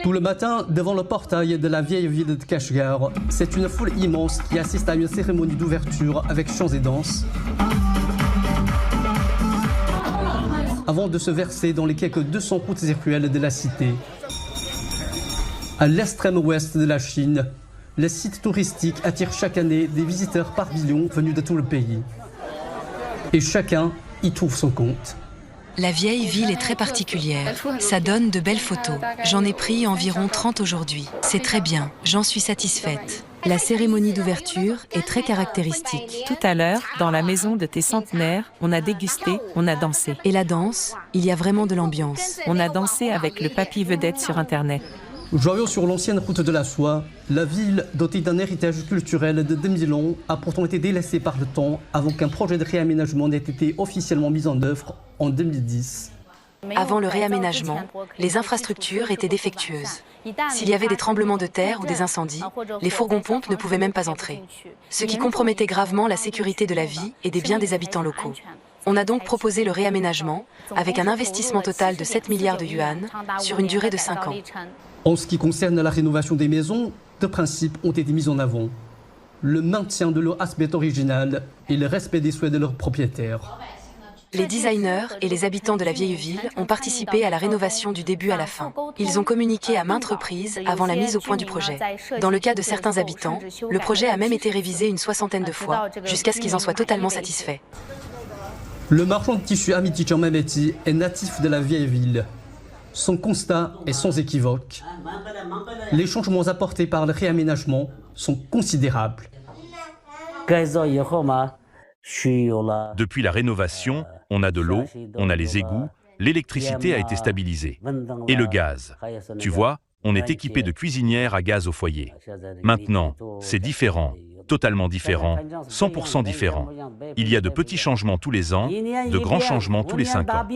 Tout le matin, devant le portail de la vieille ville de Kashgar, c'est une foule immense qui assiste à une cérémonie d'ouverture avec chants et danses, avant de se verser dans les quelques 200 routes circulaires de la cité. À l'extrême ouest de la Chine, les sites touristiques attirent chaque année des visiteurs par millions venus de tout le pays. Et chacun y trouve son compte. La vieille ville est très particulière. Ça donne de belles photos. J'en ai pris environ 30 aujourd'hui. C'est très bien, j'en suis satisfaite. La cérémonie d'ouverture est très caractéristique. Tout à l'heure, dans la maison de tes centenaires, on a dégusté, on a dansé. Et la danse, il y a vraiment de l'ambiance. On a dansé avec le papy vedette sur Internet. Joyeux sur l'ancienne route de la soie, la ville, dotée d'un héritage culturel de 2000 ans, a pourtant été délaissée par le temps avant qu'un projet de réaménagement n'ait été officiellement mis en œuvre en 2010. Avant le réaménagement, les infrastructures étaient défectueuses. S'il y avait des tremblements de terre ou des incendies, les fourgons-pompes ne pouvaient même pas entrer, ce qui compromettait gravement la sécurité de la vie et des biens des habitants locaux. On a donc proposé le réaménagement avec un investissement total de 7 milliards de yuan sur une durée de 5 ans. En ce qui concerne la rénovation des maisons, deux principes ont été mis en avant. Le maintien de leur aspect original et le respect des souhaits de leurs propriétaires. Les designers et les habitants de la vieille ville ont participé à la rénovation du début à la fin. Ils ont communiqué à maintes reprises avant la mise au point du projet. Dans le cas de certains habitants, le projet a même été révisé une 60aine de fois, jusqu'à ce qu'ils en soient totalement satisfaits. Le marchand de tissus Amity Chamameti est natif de la vieille ville. Son constat est sans équivoque. Les changements apportés par le réaménagement sont considérables. Depuis la rénovation, on a de l'eau, on a les égouts, l'électricité a été stabilisée. Et le gaz. Tu vois, on est équipé de cuisinières à gaz au foyer. Maintenant, c'est différent, totalement différent, 100% différent. Il y a de petits changements tous les ans, de grands changements tous les 5 ans.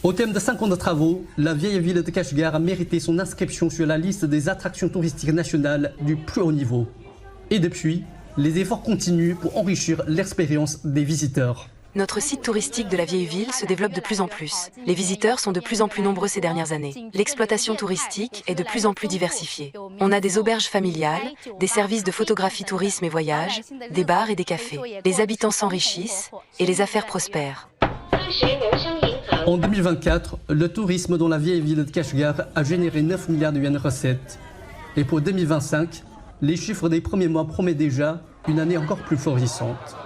Au terme de 5 ans de travaux, la vieille ville de Kashgar a mérité son inscription sur la liste des attractions touristiques nationales du plus haut niveau. Et depuis, les efforts continuent pour enrichir l'expérience des visiteurs. Notre site touristique de la vieille ville se développe de plus en plus. Les visiteurs sont de plus en plus nombreux ces dernières années. L'exploitation touristique est de plus en plus diversifiée. On a des auberges familiales, des services de photographie, tourisme et voyage, des bars et des cafés. Les habitants s'enrichissent et les affaires prospèrent. En 2024, le tourisme dans la vieille ville de Kashgar a généré 9 milliards de yuan de recettes. Et pour 2025, les chiffres des premiers mois promettent déjà une année encore plus florissante.